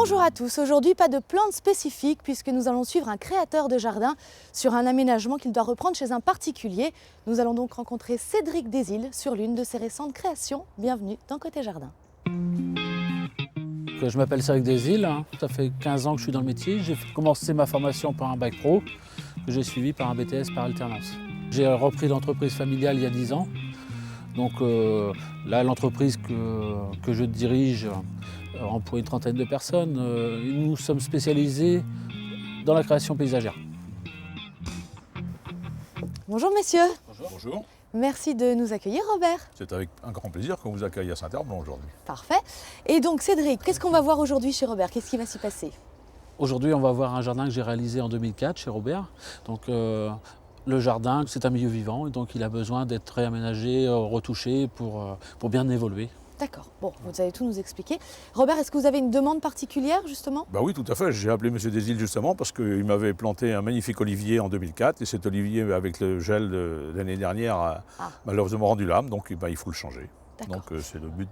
Bonjour à tous, aujourd'hui pas de plantes spécifiques puisque nous allons suivre un créateur de jardin sur un aménagement qu'il doit reprendre chez un particulier. Nous allons donc rencontrer Cédric Desilles sur l'une de ses récentes créations. Bienvenue dans Côté Jardin. Je m'appelle Cédric Desilles, ça fait 15 ans que je suis dans le métier. J'ai commencé ma formation par un bac pro que j'ai suivi par un BTS par alternance. J'ai repris l'entreprise familiale il y a 10 ans. Donc là, l'entreprise que je dirige emploie une trentaine de personnes. Nous sommes spécialisés dans la création paysagère. Bonjour messieurs. Bonjour. Merci de nous accueillir Robert. C'est avec un grand plaisir qu'on vous accueille à Saint-Herblain aujourd'hui. Parfait. Et donc Cédric, qu'est-ce qu'on va voir aujourd'hui chez Robert? Qu'est-ce qui va s'y passer? Aujourd'hui, on va voir un jardin que j'ai réalisé en 2004 chez Robert. Donc, le jardin, c'est un milieu vivant et donc il a besoin d'être réaménagé, retouché pour bien évoluer. D'accord, bon, vous allez tout nous expliquer. Robert, est-ce que vous avez une demande particulière justement? Bah oui, tout à fait. J'ai appelé M. Desilles justement parce qu'il m'avait planté un magnifique olivier en 2004 et cet olivier, avec le gel de l'année dernière, a malheureusement rendu l'âme, donc il faut le changer. Donc c'est le but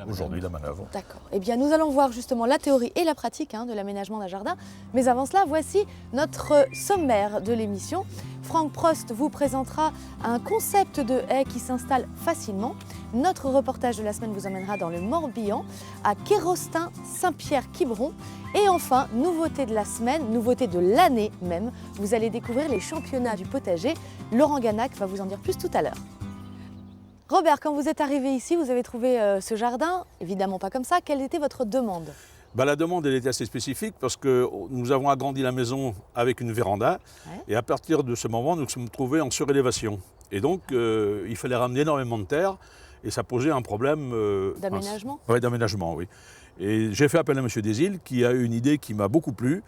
aujourd'hui de la manœuvre. D'accord. Eh bien, nous allons voir justement la théorie et la pratique de l'aménagement d'un jardin. Mais avant cela, voici notre sommaire de l'émission. Franck Prost vous présentera un concept de haie qui s'installe facilement. Notre reportage de la semaine vous emmènera dans le Morbihan, à Kérostin, Saint-Pierre-Quiberon. Et enfin, nouveauté de la semaine, nouveauté de l'année même, vous allez découvrir les championnats du potager. Laurent Ganac va vous en dire plus tout à l'heure. Robert, quand vous êtes arrivé ici, vous avez trouvé ce jardin, évidemment pas comme ça. Quelle était votre demande? La demande elle était assez spécifique parce que nous avons agrandi la maison avec une véranda et à partir de ce moment, nous nous sommes trouvés en surélévation. Et donc, il fallait ramener énormément de terre et ça posait un problème… d'aménagement? Oui, d'aménagement, oui. Et j'ai fait appel à M. Desilles qui a eu une idée qui m'a beaucoup plu,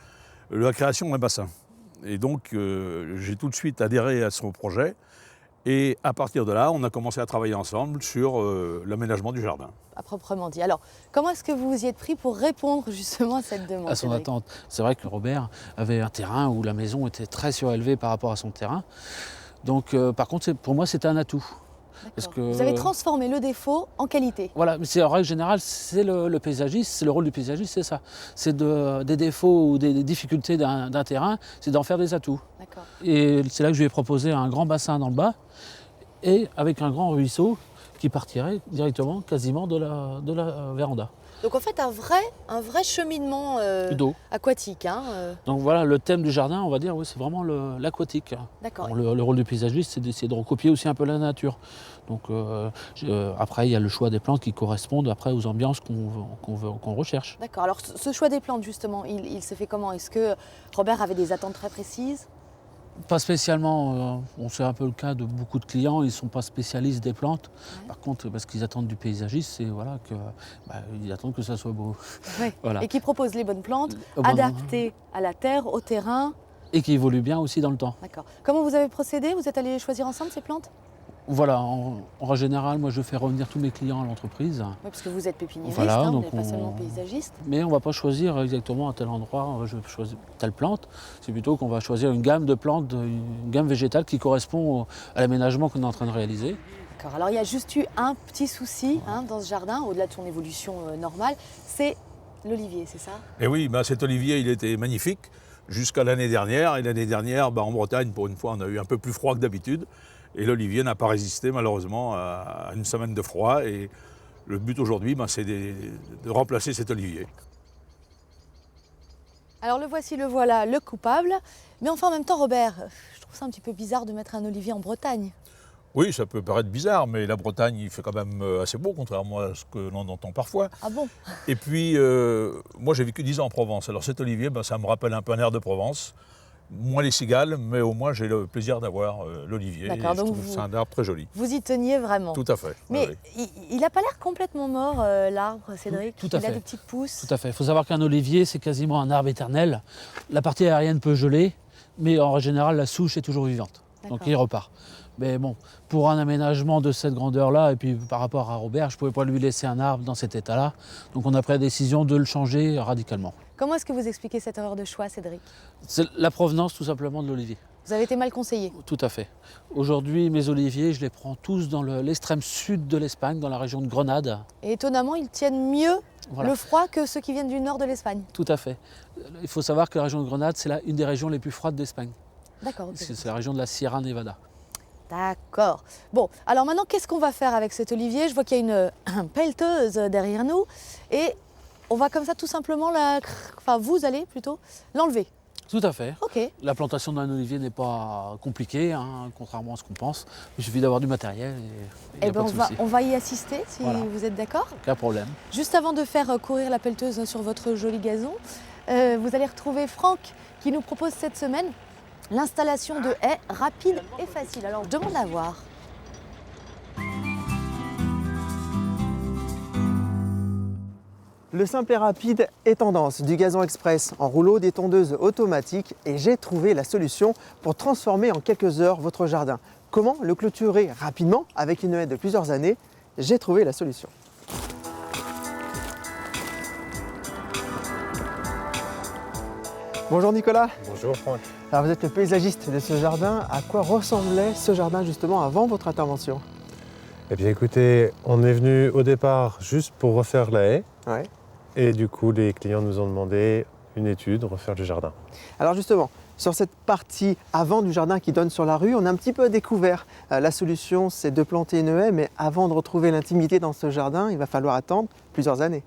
la création d'un bassin. Et donc, j'ai tout de suite adhéré à son projet. Et à partir de là, on a commencé à travailler ensemble sur l'aménagement du jardin. À proprement dit. Alors, comment est-ce que vous vous y êtes pris pour répondre justement à cette demande? À son attente. C'est vrai que Robert avait un terrain où la maison était très surélevée par rapport à son terrain. Donc, par contre, pour moi, c'était un atout. Parce que vous avez transformé le défaut en qualité. Voilà, mais c'est en règle générale, c'est le paysagiste, c'est le rôle du paysagiste, c'est ça. C'est des défauts ou des difficultés d'un terrain, c'est d'en faire des atouts. Et c'est là que je lui ai proposé un grand bassin dans le bas et avec un grand ruisseau qui partirait directement quasiment de la véranda. Donc en fait un vrai cheminement aquatique. Donc voilà, le thème du jardin, on va dire, oui, c'est vraiment l'aquatique. D'accord. Bon, le rôle du paysagiste, c'est d'essayer de recopier aussi un peu la nature. Donc après, il y a le choix des plantes qui correspondent après aux ambiances qu'on recherche. D'accord. Alors ce choix des plantes, justement, il s'est fait comment? Est-ce que Robert avait des attentes très précises? Pas spécialement, c'est un peu le cas de beaucoup de clients, ils ne sont pas spécialistes des plantes. Ouais. Par contre, parce qu'ils attendent du paysagiste, c'est voilà, ils attendent que ça soit beau. Ouais. Voilà. Et qui propose les bonnes plantes, adaptées à la terre, au terrain. Et qui évoluent bien aussi dans le temps. D'accord. Comment vous avez procédé? Vous êtes allés choisir ensemble ces plantes? Voilà, en général, moi je fais revenir tous mes clients à l'entreprise. Oui, parce que vous êtes pépiniériste, voilà, vous n'êtes pas seulement paysagiste. Mais on ne va pas choisir exactement à tel endroit, je vais choisir telle plante. C'est plutôt qu'on va choisir une gamme de plantes, une gamme végétale qui correspond à l'aménagement qu'on est en train de réaliser. D'accord, alors il y a juste eu un petit souci dans ce jardin, au-delà de son évolution normale, c'est l'olivier, c'est ça? Et oui, cet olivier, il était magnifique jusqu'à l'année dernière. Et l'année dernière, en Bretagne, pour une fois, on a eu un peu plus froid que d'habitude. Et l'olivier n'a pas résisté malheureusement à une semaine de froid. Et le but aujourd'hui, c'est de remplacer cet olivier. Alors le voici, le voilà, le coupable. Mais enfin en même temps, Robert, je trouve ça un petit peu bizarre de mettre un olivier en Bretagne. Oui, ça peut paraître bizarre, mais la Bretagne, il fait quand même assez beau, contrairement à ce que l'on entend parfois. Ah bon? Et puis, moi j'ai vécu 10 ans en Provence. Alors cet olivier, ça me rappelle un peu un air de Provence. Moins les cigales, mais au moins j'ai le plaisir d'avoir l'olivier. D'accord, donc c'est un arbre très joli. Vous y teniez vraiment? Tout à fait. Mais oui. il n'a pas l'air complètement mort, l'arbre, Cédric. Tout à fait. Il a des petites pousses. Tout à fait. Il faut savoir qu'un olivier, c'est quasiment un arbre éternel. La partie aérienne peut geler, mais en général, la souche est toujours vivante. Donc il repart. Mais bon, pour un aménagement de cette grandeur-là, et puis par rapport à Robert, je ne pouvais pas lui laisser un arbre dans cet état-là. Donc on a pris la décision de le changer radicalement. Comment est-ce que vous expliquez cette erreur de choix, Cédric? C'est la provenance tout simplement de l'olivier. Vous avez été mal conseillé? Tout à fait. Aujourd'hui, mes oliviers, je les prends tous dans l'extrême sud de l'Espagne, dans la région de Grenade. Et étonnamment, ils tiennent mieux Voilà. le froid que ceux qui viennent du nord de l'Espagne. Tout à fait. Il faut savoir que la région de Grenade, c'est une des régions les plus froides d'Espagne. D'accord. Ok. C'est la région de la Sierra Nevada. D'accord. Bon, alors maintenant, qu'est-ce qu'on va faire avec cet olivier? Je vois qu'il y a une pelleteuse derrière nous et on va comme ça tout simplement vous allez plutôt l'enlever. Tout à fait. Ok. La plantation d'un olivier n'est pas compliquée, hein, contrairement à ce qu'on pense. Il suffit d'avoir du matériel et il n'y a pas de souci. On va y assister si Voilà. vous êtes d'accord. Aucun problème. Juste avant de faire courir la pelleteuse sur votre joli gazon, vous allez retrouver Franck qui nous propose cette semaine l'installation de haies rapide et facile. Alors, je demande à voir. Le simple et rapide est tendance, du gazon express en rouleau, des tondeuses automatiques et j'ai trouvé la solution pour transformer en quelques heures votre jardin. Comment le clôturer rapidement avec une haie de plusieurs années? J'ai trouvé la solution. Bonjour Nicolas. Bonjour Franck. Alors vous êtes le paysagiste de ce jardin. À quoi ressemblait ce jardin justement avant votre intervention? Eh bien écoutez, on est venu au départ juste pour refaire la haie. Ouais. Et du coup, les clients nous ont demandé une étude, refaire le jardin. Alors justement, sur cette partie avant du jardin qui donne sur la rue, on a un petit peu découvert la solution, c'est de planter une haie, mais avant de retrouver l'intimité dans ce jardin, il va falloir attendre plusieurs années.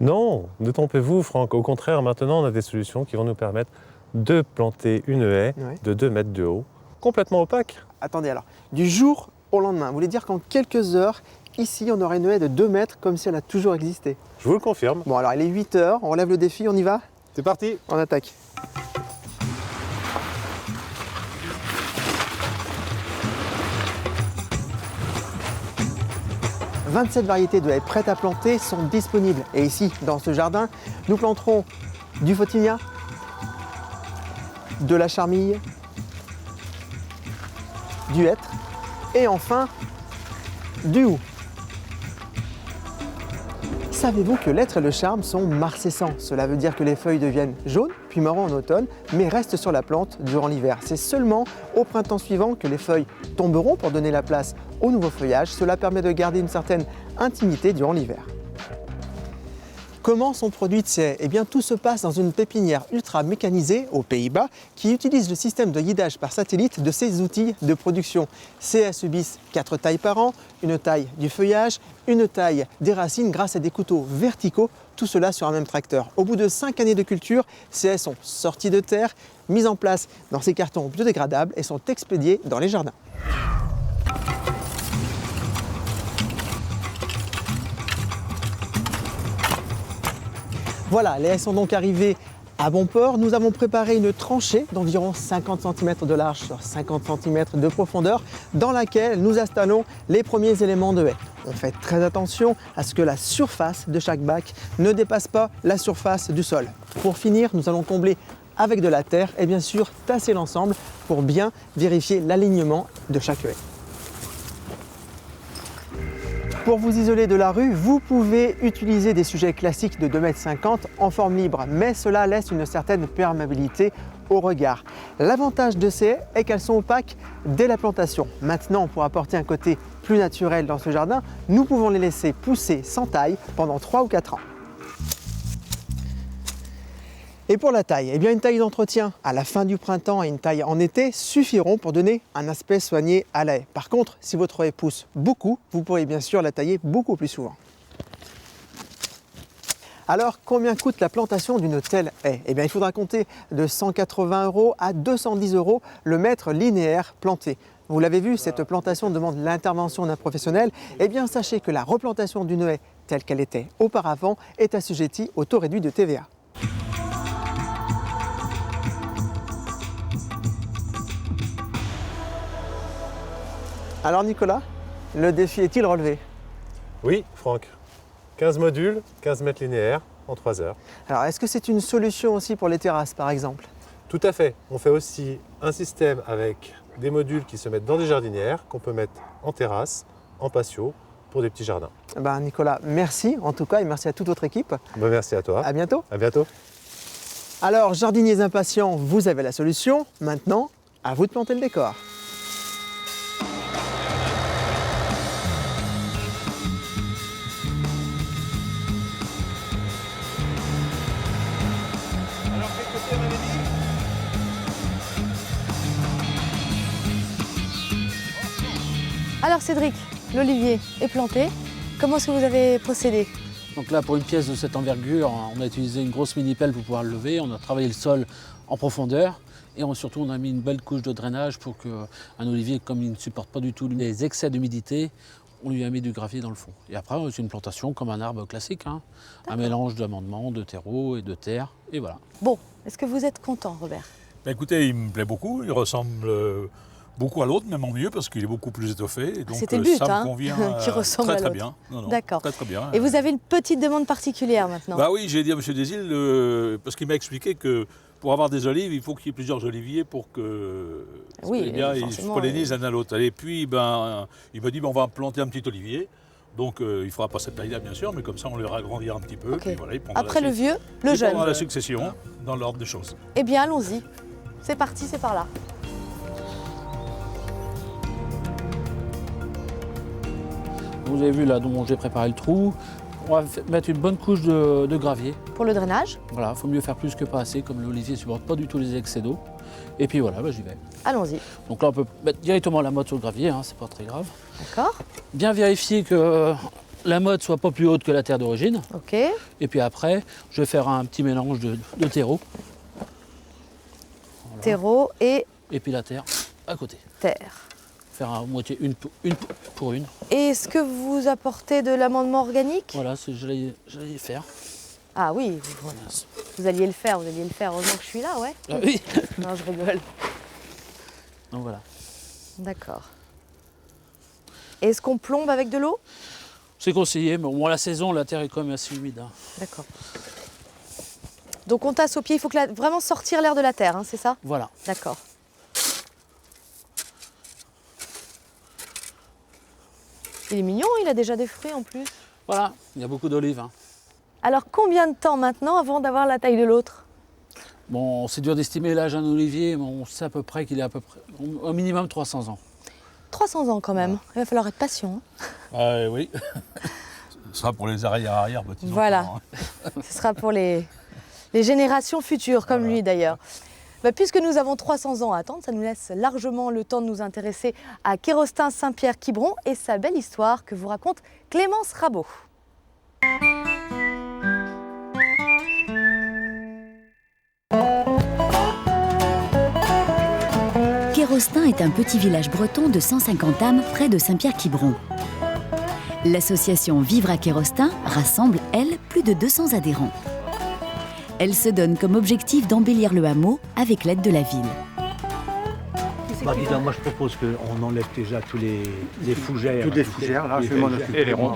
Non, ne trompez-vous Franck. Au contraire, maintenant, on a des solutions qui vont nous permettre de planter une haie de 2 mètres de haut, complètement opaque. Attendez alors, du jour au lendemain, vous voulez dire qu'en quelques heures, ici, on aurait une haie de 2 mètres comme si elle a toujours existé? Je vous le confirme. Bon alors, il est 8 heures, on relève le défi, on y va? C'est parti. On attaque. « 27 variétés de haies prêtes à planter sont disponibles. Et ici, dans ce jardin, nous planterons du photinia, de la charmille, du hêtre et enfin du houx. Savez-vous que l'hêtre et le charme sont marcescents? Cela veut dire que les feuilles deviennent jaunes, puis marron en automne, mais restent sur la plante durant l'hiver. C'est seulement au printemps suivant que les feuilles tomberont pour donner la place au nouveau feuillage. Cela permet de garder une certaine intimité durant l'hiver. Comment sont produites ces haies? Eh bien, tout se passe dans une pépinière ultra mécanisée aux Pays-Bas qui utilise le système de guidage par satellite de ces outils de production. Ces haies subissent 4 tailles par an, une taille du feuillage, une taille des racines grâce à des couteaux verticaux, tout cela sur un même tracteur. Au bout de 5 années de culture, ces haies sont sorties de terre, mises en place dans ces cartons biodégradables et sont expédiées dans les jardins. Voilà, les haies sont donc arrivées à bon port. Nous avons préparé une tranchée d'environ 50 cm de large sur 50 cm de profondeur dans laquelle nous installons les premiers éléments de haie. On fait très attention à ce que la surface de chaque bac ne dépasse pas la surface du sol. Pour finir, nous allons combler avec de la terre et bien sûr tasser l'ensemble pour bien vérifier l'alignement de chaque haie. Pour vous isoler de la rue, vous pouvez utiliser des sujets classiques de 2,50 m en forme libre, mais cela laisse une certaine perméabilité au regard. L'avantage de ces haies est qu'elles sont opaques dès la plantation. Maintenant, pour apporter un côté plus naturel dans ce jardin, nous pouvons les laisser pousser sans taille pendant 3 ou 4 ans. Et pour la taille, eh bien une taille d'entretien à la fin du printemps et une taille en été suffiront pour donner un aspect soigné à la haie. Par contre, si votre haie pousse beaucoup, vous pourrez bien sûr la tailler beaucoup plus souvent. Alors, combien coûte la plantation d'une telle haie? Eh bien, il faudra compter de 180 € à 210 € le mètre linéaire planté. Vous l'avez vu, cette plantation demande l'intervention d'un professionnel. Eh bien, sachez que la replantation d'une haie telle qu'elle était auparavant est assujettie au taux réduit de TVA. Alors Nicolas, le défi est-il relevé? Oui Franck. 15 modules, 15 mètres linéaires en 3 heures. Alors est-ce que c'est une solution aussi pour les terrasses par exemple? Tout à fait. On fait aussi un système avec des modules qui se mettent dans des jardinières qu'on peut mettre en terrasse, en patio, pour des petits jardins. Ben Nicolas, merci en tout cas et merci à toute votre équipe. Ben, merci à toi. À bientôt. À bientôt. Alors jardiniers impatients, vous avez la solution. Maintenant, à vous de planter le décor. Alors Cédric, l'olivier est planté. Comment est-ce que vous avez procédé? Donc là, pour une pièce de cette envergure, on a utilisé une grosse mini-pelle pour pouvoir le lever. On a travaillé le sol en profondeur. Et surtout, on a mis une belle couche de drainage pour qu'un olivier, comme il ne supporte pas du tout les excès d'humidité, on lui a mis du gravier dans le fond. Et après, c'est une plantation comme un arbre classique, hein. Un mélange d'amendements, de terreau et de terre. Et voilà. Bon, est-ce que vous êtes content, Robert? Ben écoutez, il me plaît beaucoup. Il ressemble beaucoup à l'autre, même en mieux, parce qu'il est beaucoup plus étoffé. Et donc, C'était le but, ça hein, me convient qui ressemble à très l'autre. bien. Non, non, D'accord. Très bien. Et vous avez une petite demande particulière maintenant? Bah oui, j'ai dit à M. Desilles, parce qu'il m'a expliqué que pour avoir des olives, il faut qu'il y ait plusieurs oliviers pour que Oui, ils se forcément, pollinisent l'un à l'autre. Et puis, il m'a dit, on va planter un petit olivier. Donc, il ne fera pas cette taille-là, bien sûr, mais comme ça, on le agrandira un petit peu. Ok. Puis voilà, il prendra Après le vieux, le il jeune. prendra la succession dans l'ordre des choses. Eh bien, allons-y. C'est parti, c'est par là. Vous avez vu là, dont j'ai préparé le trou. On va mettre une bonne couche de gravier. Pour le drainage, Voilà, il faut mieux faire plus que pas assez, comme l'olivier ne supporte pas du tout les excès d'eau. Et puis voilà, j'y vais. allons-y. Donc là, on peut mettre directement la motte sur le gravier, hein, c'est pas très grave. D'accord? Bien vérifier que la motte soit pas plus haute que la terre d'origine. Ok. Et puis après, je vais faire un petit mélange de terreau. Voilà. Terreau et Et puis la terre à côté. terre. Faire à moitié une pour une. Et est-ce que vous apportez de l'amendement organique? Voilà, j'allais y faire. Ah oui, vous alliez le faire, Heureusement que je suis là, ouais. Ah oui. Non, je rigole. Donc voilà. D'accord. Et est-ce qu'on plombe avec de l'eau? C'est conseillé, mais au moins la saison, la terre est quand même assez humide, hein. D'accord. Donc on tasse au pied, il faut vraiment sortir l'air de la terre, hein, c'est ça? Voilà. D'accord. Il est mignon, il a déjà des fruits en plus. Voilà, il y a beaucoup d'olives, hein. Alors combien de temps maintenant avant d'avoir la taille de l'autre? Bon, c'est dur d'estimer l'âge d'un olivier, mais on sait à peu près qu'il est au minimum 300 ans. 300 ans quand même. Il va falloir être patient, hein. Oui. Ce sera pour les arrière petits-enfants. Voilà. Hein. Ce sera pour les générations futures, comme lui d'ailleurs. Bah, puisque nous avons 300 ans à attendre, ça nous laisse largement le temps de nous intéresser à Kérostin Saint-Pierre-Quiberon et sa belle histoire que vous raconte Clémence Rabot. Kérostin est un petit village breton de 150 âmes près de Saint-Pierre-Quiberon. L'association Vivre à Kérostin rassemble, elle, plus de 200 adhérents. Elle se donne comme objectif d'embellir le hameau avec l'aide de la ville. Dis donc, moi je propose qu'on enlève déjà tous les fougères. Toutes les fougères, là, je vais m'en occuper. Et les ronds.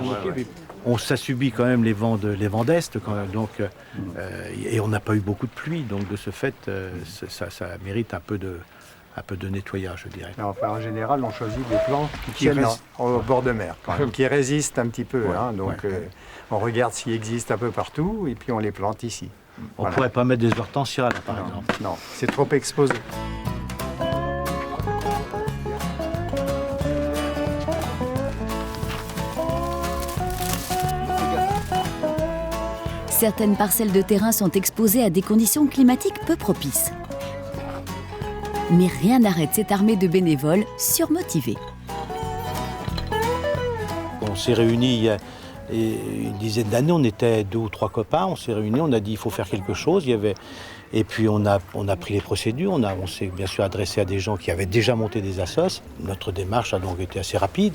Ça subit quand même les vents d'est, quand même, donc, et on n'a pas eu beaucoup de pluie, donc de ce fait, ça mérite un peu de nettoyage, je dirais. Enfin, en général, on choisit des plants qui tiennent au bord de mer, quand même, qui résistent un petit peu. Ouais, hein, donc, on regarde s'ils existent un peu partout et puis on les plante ici. On ne pourrait pas mettre des hortensias, là, par exemple. Non, c'est trop exposé. Certaines parcelles de terrain sont exposées à des conditions climatiques peu propices. Mais rien n'arrête cette armée de bénévoles surmotivés. On s'est réunis il y a une dizaine d'années, on était 2 ou 3 copains, on s'est réunis, on a dit il faut faire quelque chose. Et puis on a pris les procédures, on s'est bien sûr adressé à des gens qui avaient déjà monté des assos. Notre démarche a donc été assez rapide.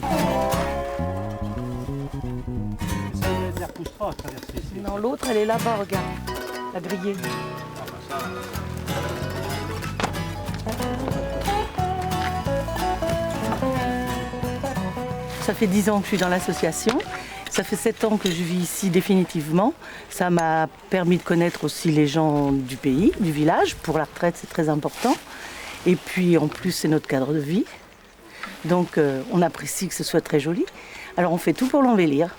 Non, l'autre, elle est là-bas, regarde. La grillée. Ça fait 10 ans que je suis dans l'association. Ça fait 7 ans que je vis ici définitivement. Ça m'a permis de connaître aussi les gens du pays, du village. Pour la retraite, c'est très important. Et puis, en plus, c'est notre cadre de vie. Donc, on apprécie que ce soit très joli. Alors, on fait tout pour l'embellir.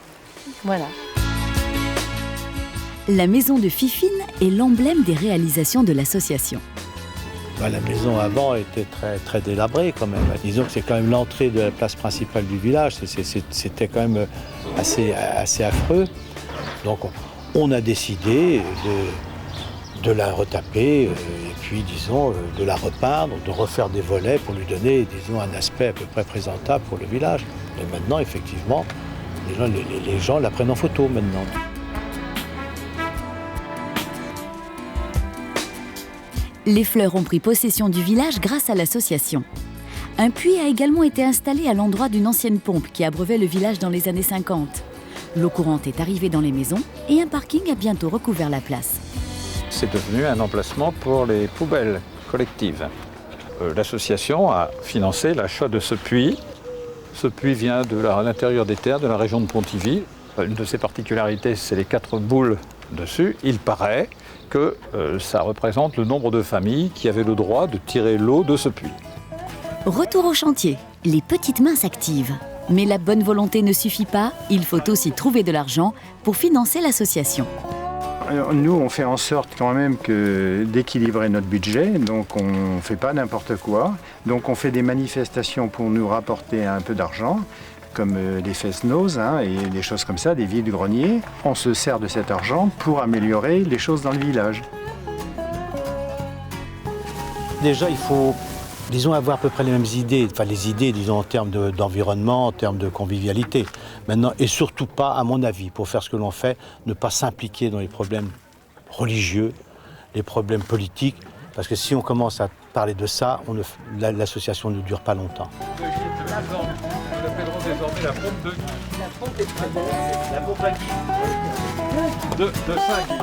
Voilà. La maison de Fifine est l'emblème des réalisations de l'association. La maison avant était très, très délabrée quand même. Disons que c'est quand même l'entrée de la place principale du village. C'était quand même assez affreux. Donc on a décidé de la retaper et puis, disons, de la repeindre, de refaire des volets pour lui donner, disons, un aspect à peu près présentable pour le village. Et maintenant, effectivement, les gens la prennent en photo maintenant. Les fleurs ont pris possession du village grâce à l'association. Un puits a également été installé à l'endroit d'une ancienne pompe qui abreuvait le village dans les années 50. L'eau courante est arrivée dans les maisons et un parking a bientôt recouvert la place. C'est devenu un emplacement pour les poubelles collectives. L'association a financé l'achat de ce puits. Ce puits vient de l'intérieur des terres de la région de Pontivy. Une de ses particularités, c'est les 4 boules dessus. Il paraît que ça représente le nombre de familles qui avaient le droit de tirer l'eau de ce puits. Retour au chantier, les petites mains s'activent. Mais la bonne volonté ne suffit pas, il faut aussi trouver de l'argent pour financer l'association. Nous, on fait en sorte quand même d'équilibrer notre budget, donc on ne fait pas n'importe quoi. Donc on fait des manifestations pour nous rapporter un peu d'argent, comme des fest-noz et des choses comme ça, des vides-greniers. On se sert de cet argent pour améliorer les choses dans le village. Déjà, il faut, disons, avoir à peu près les mêmes idées, enfin les idées, disons, en termes d'environnement, en termes de convivialité. Maintenant, et surtout pas, à mon avis, pour faire ce que l'on fait, ne pas s'impliquer dans les problèmes religieux, les problèmes politiques, parce que si on commence à parler de ça, l'association ne dure pas longtemps. Nous l'appellerons désormais la pompe de Guy. La pompe est très belle. La pompe à Guy. De Saint-Guy.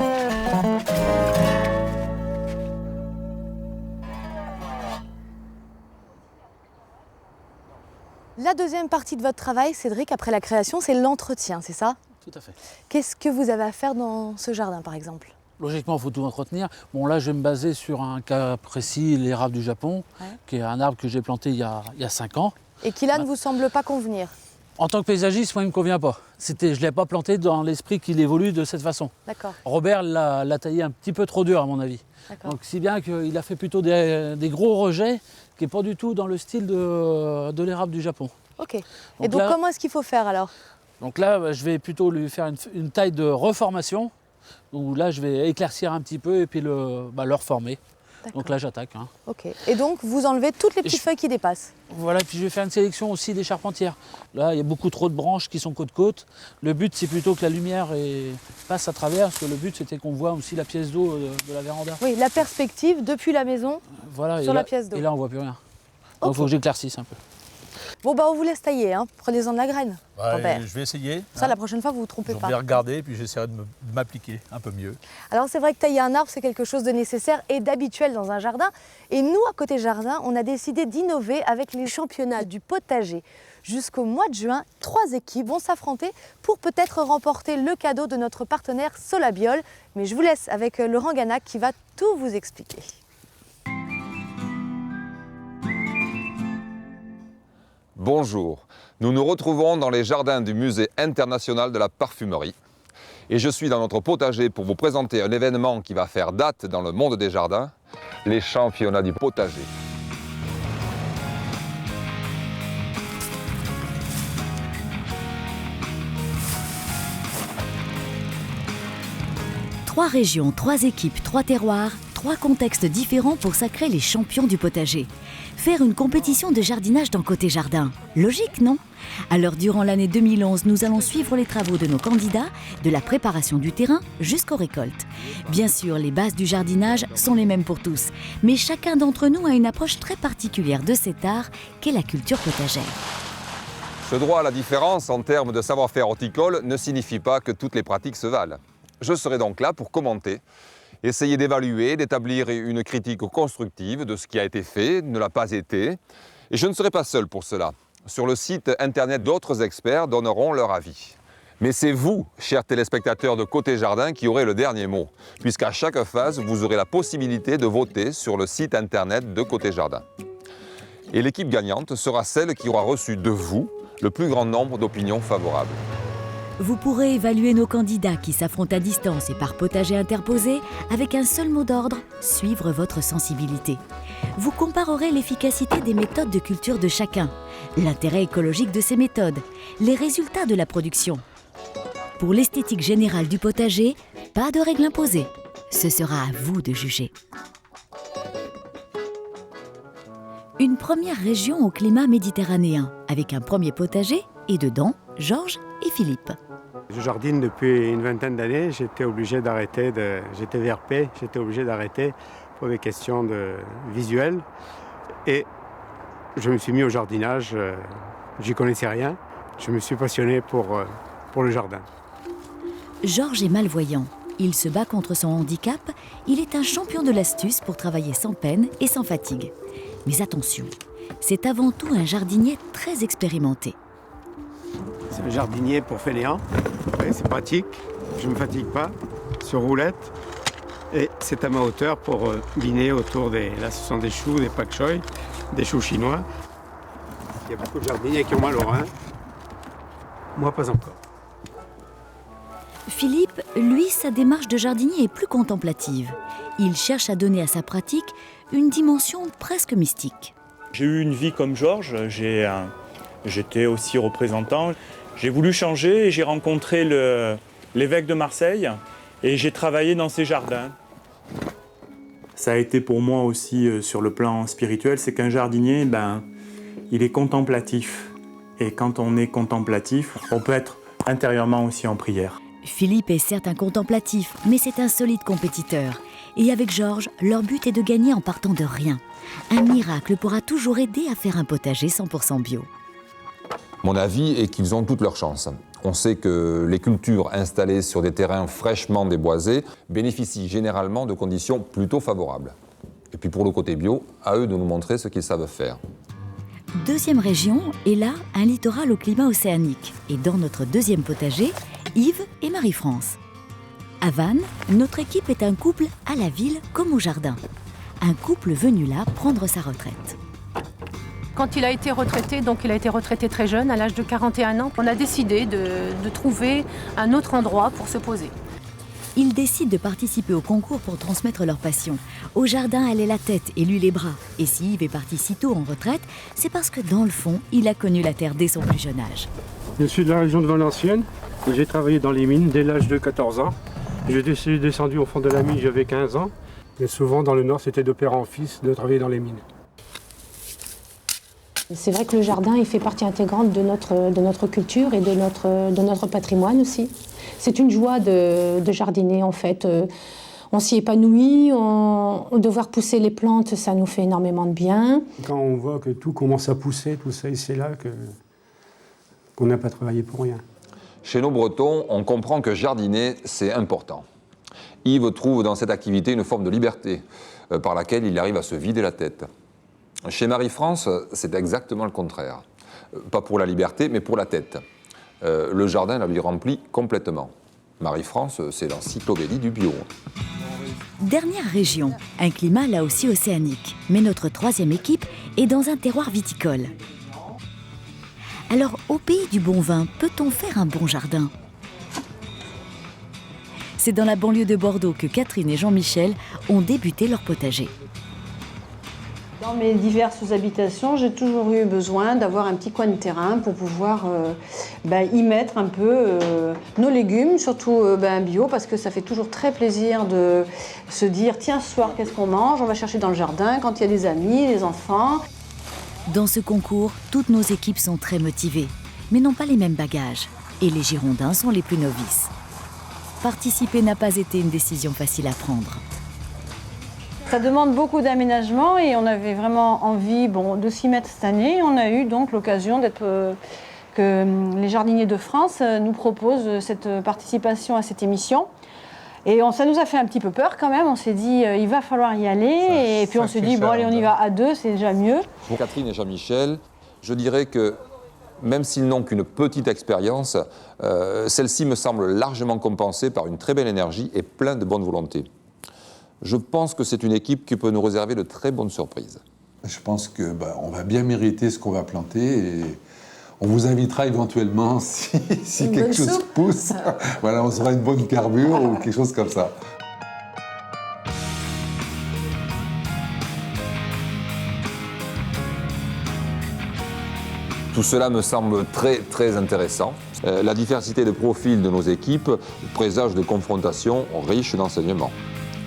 La deuxième partie de votre travail, Cédric, après la création, c'est l'entretien, c'est ça? Tout à fait. Qu'est-ce que vous avez à faire dans ce jardin, par exemple? Logiquement, il faut tout entretenir. Bon, là, je vais me baser sur un cas précis, l'érable du Japon, qui est un arbre que j'ai planté il y a 5 ans. Et qui, là, ne vous semble pas convenir? En tant que paysagiste, moi, il ne me convient pas. Je ne l'ai pas planté dans l'esprit qu'il évolue de cette façon. D'accord. Robert l'a taillé un petit peu trop dur, à mon avis. Donc, si bien qu'il a fait plutôt des gros rejets, qui n'est pas du tout dans le style de l'érable du Japon. Ok. Et donc, comment est-ce qu'il faut faire, alors? Donc là, je vais plutôt lui faire une taille de reformation. Donc là, je vais éclaircir un petit peu et puis le reformer. Donc là, j'attaque. Ok. Et donc, vous enlevez toutes les petites feuilles qui dépassent? Voilà, puis je vais faire une sélection aussi des charpentières. Là, il y a beaucoup trop de branches qui sont côte-côte. Le but, c'est plutôt que la lumière passe à travers, parce que le but, c'était qu'on voit aussi la pièce d'eau de la véranda. Oui, la perspective depuis la maison sur la pièce d'eau. Et là, on ne voit plus rien. Donc, il faut que j'éclaircisse un peu. Bon, on vous laisse tailler, prenez-en de la graine. Je vais essayer. Ça, la prochaine fois, vous ne vous trompez pas. Je vais regarder et puis j'essaierai de m'appliquer un peu mieux. Alors, c'est vrai que tailler un arbre, c'est quelque chose de nécessaire et d'habituel dans un jardin. Et nous, à Côté Jardin, on a décidé d'innover avec les championnats du potager. Jusqu'au mois de juin, 3 équipes vont s'affronter pour peut-être remporter le cadeau de notre partenaire Solabiol. Mais je vous laisse avec Laurent Ganac qui va tout vous expliquer. Bonjour, nous nous retrouvons dans les jardins du Musée international de la parfumerie. Et je suis dans notre potager pour vous présenter un événement qui va faire date dans le monde des jardins, les championnats du potager. Trois régions, 3 équipes, 3 terroirs, 3 contextes différents pour sacrer les champions du potager. Faire une compétition de jardinage dans Côté Jardin. Logique, non? Alors, durant l'année 2011, nous allons suivre les travaux de nos candidats, de la préparation du terrain jusqu'aux récoltes. Bien sûr, les bases du jardinage sont les mêmes pour tous, mais chacun d'entre nous a une approche très particulière de cet art qu'est la culture potagère. Ce droit à la différence en termes de savoir-faire horticole ne signifie pas que toutes les pratiques se valent. Je serai donc là pour commenter, essayer d'évaluer, d'établir une critique constructive de ce qui a été fait, ne l'a pas été. Et je ne serai pas seul pour cela. Sur le site internet, d'autres experts donneront leur avis. Mais c'est vous, chers téléspectateurs de Côté Jardin, qui aurez le dernier mot, puisqu'à chaque phase, vous aurez la possibilité de voter sur le site internet de Côté Jardin. Et l'équipe gagnante sera celle qui aura reçu de vous le plus grand nombre d'opinions favorables. Vous pourrez évaluer nos candidats qui s'affrontent à distance et par potager interposé avec un seul mot d'ordre, suivre votre sensibilité. Vous comparerez l'efficacité des méthodes de culture de chacun, l'intérêt écologique de ces méthodes, les résultats de la production. Pour l'esthétique générale du potager, pas de règles imposées. Ce sera à vous de juger. Une première région au climat méditerranéen, avec un premier potager, et dedans, Georges et Philippe. Je jardine depuis une vingtaine d'années. J'étais obligé d'arrêter, j'étais VRP, j'étais obligé d'arrêter pour des questions visuelles. Et je me suis mis au jardinage, j'y connaissais rien. Je me suis passionné pour le jardin. Georges est malvoyant. Il se bat contre son handicap. Il est un champion de l'astuce pour travailler sans peine et sans fatigue. Mais attention, c'est avant tout un jardinier très expérimenté. C'est un jardinier pour fainéants. Ouais, c'est pratique, je ne me fatigue pas, sur roulette. Et c'est à ma hauteur pour biner autour des... Là, ce sont des choux, des pak choi, des choux chinois. Il y a beaucoup de jardiniers qui ont mal au rein. Moi, pas encore. Philippe, lui, sa démarche de jardinier est plus contemplative. Il cherche à donner à sa pratique une dimension presque mystique. J'ai eu une vie comme Georges, j'étais aussi représentant. J'ai voulu changer et j'ai rencontré l'évêque de Marseille et j'ai travaillé dans ses jardins. Ça a été pour moi aussi sur le plan spirituel, c'est qu'un jardinier, il est contemplatif. Et quand on est contemplatif, on peut être intérieurement aussi en prière. Philippe est certes un contemplatif, mais c'est un solide compétiteur. Et avec Georges, leur but est de gagner en partant de rien. Un miracle pourra toujours aider à faire un potager 100% bio. Mon avis est qu'ils ont toutes leurs chances. On sait que les cultures installées sur des terrains fraîchement déboisés bénéficient généralement de conditions plutôt favorables. Et puis pour le côté bio, à eux de nous montrer ce qu'ils savent faire. Deuxième région, et là, un littoral au climat océanique. Et dans notre deuxième potager, Yves et Marie-France. À Vannes, notre équipe est un couple à la ville comme au jardin. Un couple venu là prendre sa retraite. Quand il a été retraité, donc il a été retraité très jeune, à l'âge de 41 ans, on a décidé de trouver un autre endroit pour se poser. Ils décident de participer au concours pour transmettre leur passion. Au jardin, elle est la tête et lui les bras. Et si Yves est parti si tôt en retraite, c'est parce que dans le fond, il a connu la terre dès son plus jeune âge. Je suis de la région de Valenciennes et j'ai travaillé dans les mines dès l'âge de 14 ans. Je suis descendu au fond de la mine, j'avais 15 ans. Et souvent dans le Nord, c'était de père en fils de travailler dans les mines. C'est vrai que le jardin, il fait partie intégrante de notre culture et de notre patrimoine aussi. C'est une joie de jardiner en fait. On s'y épanouit, devoir pousser les plantes, ça nous fait énormément de bien. Quand on voit que tout commence à pousser, tout ça, et c'est là qu'on n'a pas travaillé pour rien. Chez nos Bretons, on comprend que jardiner, c'est important. Yves trouve dans cette activité une forme de liberté par laquelle il arrive à se vider la tête. Chez Marie-France, c'est exactement le contraire. Pas pour la liberté, mais pour la tête. Le jardin la lui remplit complètement. Marie-France, c'est l'encyclopédie du bio. Dernière région, un climat là aussi océanique. Mais notre troisième équipe est dans un terroir viticole. Alors, au pays du bon vin, peut-on faire un bon jardin ? C'est dans la banlieue de Bordeaux que Catherine et Jean-Michel ont débuté leur potager. Dans mes diverses habitations, j'ai toujours eu besoin d'avoir un petit coin de terrain pour pouvoir y mettre un peu nos légumes, surtout bio, parce que ça fait toujours très plaisir de se dire « Tiens, ce soir, qu'est-ce qu'on mange ? On va chercher dans le jardin quand il y a des amis, des enfants. » Dans ce concours, toutes nos équipes sont très motivées, mais n'ont pas les mêmes bagages. Et les Girondins sont les plus novices. Participer n'a pas été une décision facile à prendre. Ça demande beaucoup d'aménagement et on avait vraiment envie de s'y mettre cette année. On a eu donc l'occasion que les jardiniers de France nous proposent cette participation à cette émission. Et ça nous a fait un petit peu peur quand même. On s'est dit, il va falloir y aller. Et puis on s'est dit, bon allez, on y va à deux, c'est déjà mieux. Pour Catherine et Jean-Michel, je dirais que même s'ils n'ont qu'une petite expérience, celle-ci me semble largement compensée par une très belle énergie et plein de bonne volonté. Je pense que c'est une équipe qui peut nous réserver de très bonnes surprises. Je pense qu'on va bien mériter ce qu'on va planter et on vous invitera éventuellement si quelque chose pousse. Voilà, on sera une bonne carbure ou quelque chose comme ça. Tout cela me semble très, très intéressant. La diversité de profils de nos équipes présage de confrontations riches d'enseignements.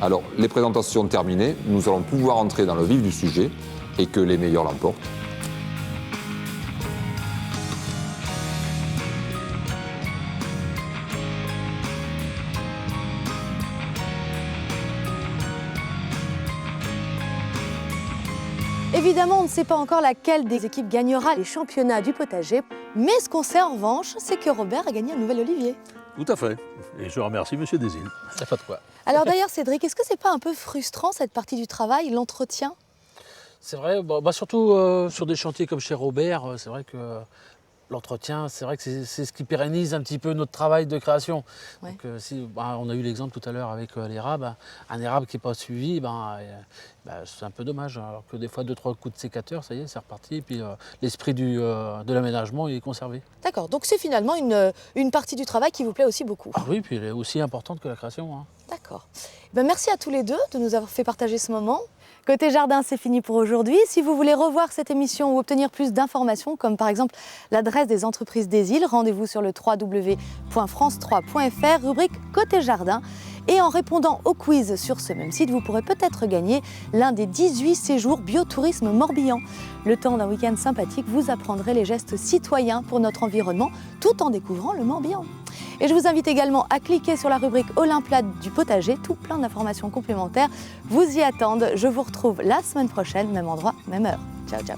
Alors, les présentations terminées, nous allons pouvoir entrer dans le vif du sujet et que les meilleurs l'emportent. Évidemment, on ne sait pas encore laquelle des équipes gagnera les championnats du potager. Mais ce qu'on sait en revanche, c'est que Robert a gagné un nouvel olivier. Tout à fait. Et je remercie M. Desilles. Il n'y a pas de quoi. Alors d'ailleurs, Cédric, est-ce que c'est pas un peu frustrant cette partie du travail, l'entretien? C'est vrai, surtout sur des chantiers comme chez Robert, c'est vrai que l'entretien, c'est vrai que c'est ce qui pérennise un petit peu notre travail de création. Ouais. Donc, on a eu l'exemple tout à l'heure avec l'érable, un érable qui n'est pas suivi, c'est un peu dommage. Alors que des fois, 2-3 coups de sécateur, ça y est, c'est reparti. Et puis l'esprit de l'aménagement est conservé. D'accord, donc c'est finalement une partie du travail qui vous plaît aussi beaucoup. Ah oui, puis elle est aussi importante que la création. Hein. D'accord. Merci à tous les deux de nous avoir fait partager ce moment. Côté jardin, c'est fini pour aujourd'hui. Si vous voulez revoir cette émission ou obtenir plus d'informations, comme par exemple l'adresse des entreprises des îles, rendez-vous sur le www.france3.fr, rubrique Côté jardin. Et en répondant au quiz sur ce même site, vous pourrez peut-être gagner l'un des 18 séjours biotourisme Morbihan. Le temps d'un week-end sympathique, vous apprendrez les gestes citoyens pour notre environnement, tout en découvrant le Morbihan. Et je vous invite également à cliquer sur la rubrique Olymplade du potager, tout plein d'informations complémentaires vous y attendent. Je vous retrouve la semaine prochaine, même endroit, même heure. Ciao, ciao.